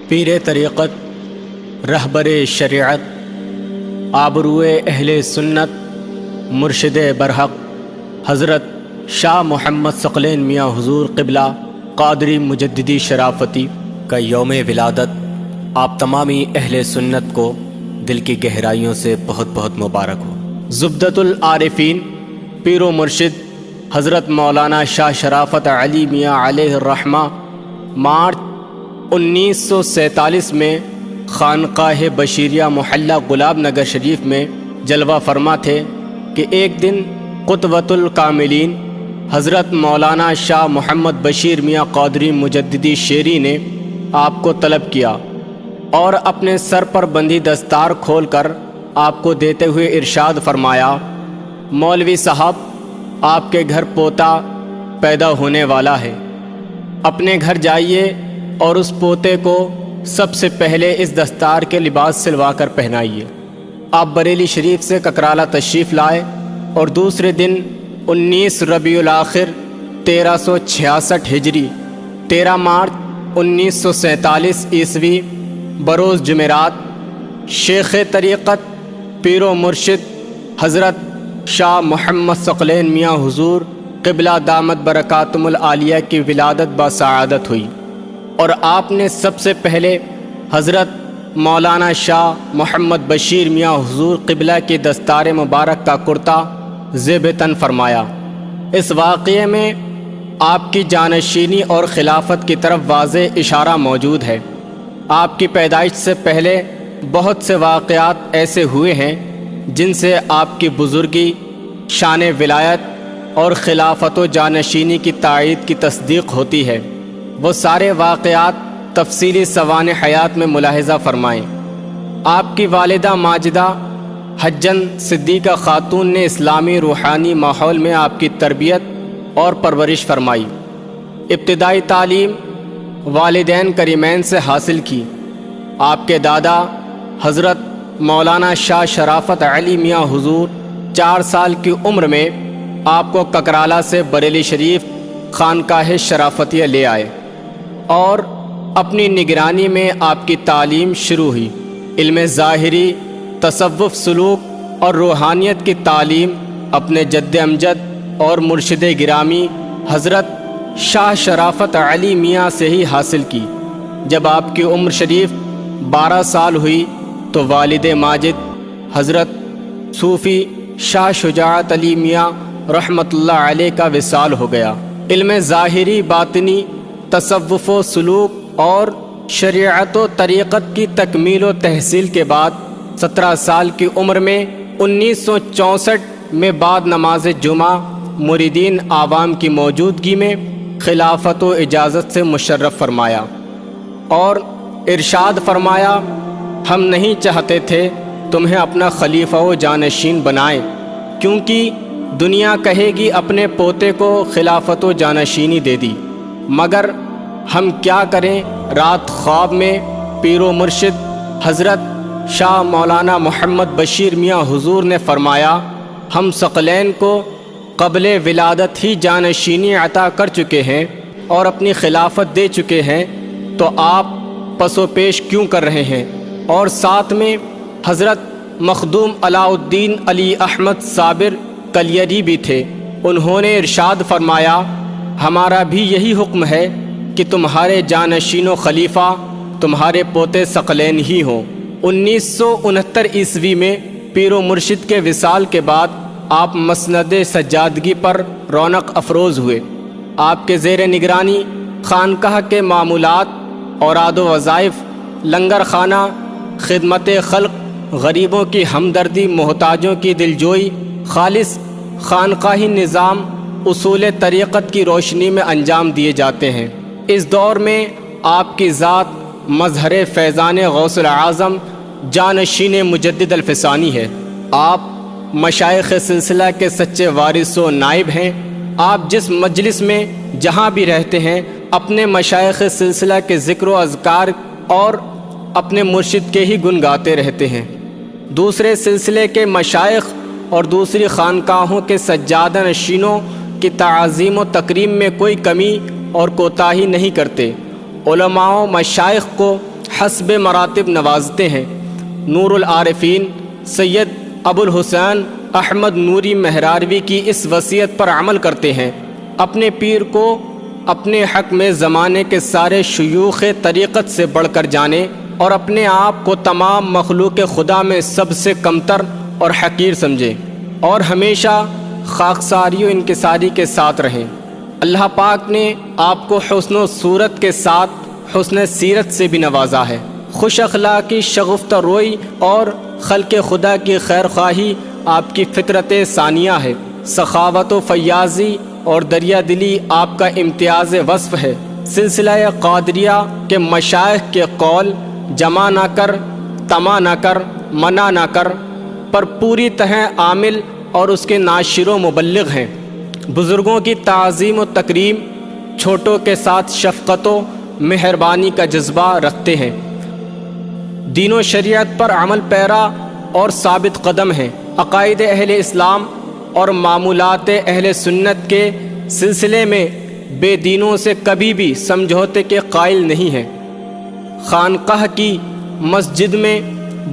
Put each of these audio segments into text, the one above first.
پیر طریقت، رہبر شریعت، آبروئے اہل سنت، مرشد برحق حضرت شاہ محمد ثقلین میاں حضور قبلہ قادری مجددی شرافتی کا یوم ولادت آپ تمامی اہل سنت کو دل کی گہرائیوں سے بہت بہت مبارک ہو۔ زبدۃ العارفین پیر و مرشد حضرت مولانا شاہ شرافت علی میاں علیہ الرحمہ مارچ 1947 میں خانقاہ بشیریہ محلہ گلاب نگر شریف میں جلوہ فرما تھے کہ ایک دن قطبۃ الکاملین حضرت مولانا شاہ محمد بشیر میاں قادری مجددی شیری نے آپ کو طلب کیا اور اپنے سر پر بندھی دستار کھول کر آپ کو دیتے ہوئے ارشاد فرمایا، مولوی صاحب، آپ کے گھر پوتا پیدا ہونے والا ہے، اپنے گھر جائیے اور اس پوتے کو سب سے پہلے اس دستار کے لباس سلوا کر پہنائیے۔ آپ بریلی شریف سے ککرالہ تشریف لائے اور دوسرے دن 19 ربیع الاخر 1366 ہجری 13 مارچ 1947 عیسوی بروز جمعرات شیخ طریقت پیر و مرشد حضرت شاہ محمد ثقلین میاں حضور قبلہ دامت برکاتہم العالیہ کی ولادت بسعادت ہوئی، اور آپ نے سب سے پہلے حضرت مولانا شاہ محمد بشیر میاں حضور قبلہ کی دستار مبارک کا کرتا زیب تن فرمایا۔ اس واقعے میں آپ کی جانشینی اور خلافت کی طرف واضح اشارہ موجود ہے۔ آپ کی پیدائش سے پہلے بہت سے واقعات ایسے ہوئے ہیں جن سے آپ کی بزرگی، شان ولایت اور خلافت و جانشینی کی تائید کی تصدیق ہوتی ہے۔ وہ سارے واقعات تفصیلی سوانح حیات میں ملاحظہ فرمائیں۔ آپ کی والدہ ماجدہ حجن صدیقہ خاتون نے اسلامی روحانی ماحول میں آپ کی تربیت اور پرورش فرمائی۔ ابتدائی تعلیم والدین کریمین سے حاصل کی۔ آپ کے دادا حضرت مولانا شاہ شرافت علی میاں حضور 4 سال کی عمر میں آپ کو ککرالہ سے بریلی شریف خانقاہ شرافتیہ لے آئے اور اپنی نگرانی میں آپ کی تعلیم شروع ہوئی۔ علم ظاہری، تصوف، سلوک اور روحانیت کی تعلیم اپنے جد امجد اور مرشد گرامی حضرت شاہ شرافت علی میاں سے ہی حاصل کی۔ جب آپ کی عمر شریف 12 سال ہوئی تو والد ماجد حضرت صوفی شاہ شجاعت علی میاں رحمۃ اللہ علیہ کا وصال ہو گیا۔ علم ظاہری، باطنی، تصوف و سلوک اور شریعت و طریقت کی تکمیل و تحصیل کے بعد 17 سال کی عمر میں 1964 میں بعد نماز جمعہ مریدین عوام کی موجودگی میں خلافت و اجازت سے مشرف فرمایا اور ارشاد فرمایا، ہم نہیں چاہتے تھے تمہیں اپنا خلیفہ و جانشین بنائیں، کیونکہ دنیا کہے گی اپنے پوتے کو خلافت و جانشینی دے دی، مگر ہم کیا کریں۔ رات خواب میں پیر و مرشد حضرت شاہ مولانا محمد بشیر میاں حضور نے فرمایا، ہم ثقلین کو قبل ولادت ہی جانشینی عطا کر چکے ہیں اور اپنی خلافت دے چکے ہیں، تو آپ پس و پیش کیوں کر رہے ہیں؟ اور ساتھ میں حضرت مخدوم علاء الدین علی احمد صابر کلیری بھی تھے۔ انہوں نے ارشاد فرمایا، ہمارا بھی یہی حکم ہے کہ تمہارے جانشین و خلیفہ تمہارے پوتے ثقلین ہی ہوں۔ 1969 عیسوی میں پیر و مرشد کے وصال کے بعد آپ مسند سجادگی پر رونق افروز ہوئے۔ آپ کے زیر نگرانی خانقاہ کے معمولات، اوراد و وظائف، لنگر خانہ، خدمت خلق، غریبوں کی ہمدردی، محتاجوں کی دلجوئی، خالص خانقاہی نظام اصول طریقت کی روشنی میں انجام دیے جاتے ہیں۔ اس دور میں آپ کی ذات مظہر فیضان غوث العظم جانشین مجدد الفسانی ہے۔ آپ مشائخ سلسلہ کے سچے وارث و نائب ہیں۔ آپ جس مجلس میں جہاں بھی رہتے ہیں اپنے مشائخ سلسلہ کے ذکر و اذکار اور اپنے مرشد کے ہی گن گاتے رہتے ہیں۔ دوسرے سلسلے کے مشائخ اور دوسری خانقاہوں کے سجادہ نشینوں کی تعظیم و تکریم میں کوئی کمی اور کوتاہی نہیں کرتے۔ علماء و مشائخ کو حسب مراتب نوازتے ہیں۔ نور العارفین سید ابو الحسین احمد نوری مہراروی کی اس وصیت پر عمل کرتے ہیں، اپنے پیر کو اپنے حق میں زمانے کے سارے شیوخ طریقت سے بڑھ کر جانے اور اپنے آپ کو تمام مخلوق خدا میں سب سے کمتر اور حقیر سمجھے، اور ہمیشہ خاکساری و انکساری کے ساتھ رہیں۔ اللہ پاک نے آپ کو حسن و صورت کے ساتھ حسن سیرت سے بھی نوازا ہے۔ خوش اخلاقی، شگفتہ روئی اور خلق خدا کی خیر خواہی آپ کی فطرت ثانیہ ہے۔ سخاوت و فیاضی اور دریا دلی آپ کا امتیاز وصف ہے۔ سلسلہ قادریہ کے مشائخ کے قول جمع نہ کر، طمع نہ کر، منع نہ کر پر پوری طرح عامل اور اس کے ناشر و مبلغ ہیں۔ بزرگوں کی تعظیم و تکریم، چھوٹوں کے ساتھ شفقت و مہربانی کا جذبہ رکھتے ہیں۔ دین و شریعت پر عمل پیرا اور ثابت قدم ہیں۔ عقائد اہل اسلام اور معمولات اہل سنت کے سلسلے میں بے دینوں سے کبھی بھی سمجھوتے کے قائل نہیں ہیں۔ خانقاہ کی مسجد میں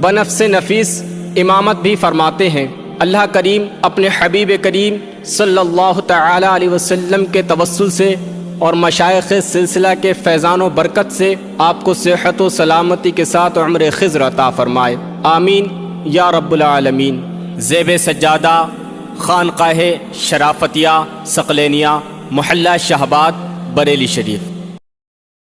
بنفس نفیس امامت بھی فرماتے ہیں۔ اللہ کریم اپنے حبیب کریم صلی اللہ تعالی علیہ وسلم کے توسل سے اور مشائخ سلسلہ کے فیضان و برکت سے آپ کو صحت و سلامتی کے ساتھ عمر خضر عطا فرمائے، آمین یا رب العالمین۔ زیب سجادہ خانقاہ شرافتیہ ثقلینیہ محلہ شہباد بریلی شریف۔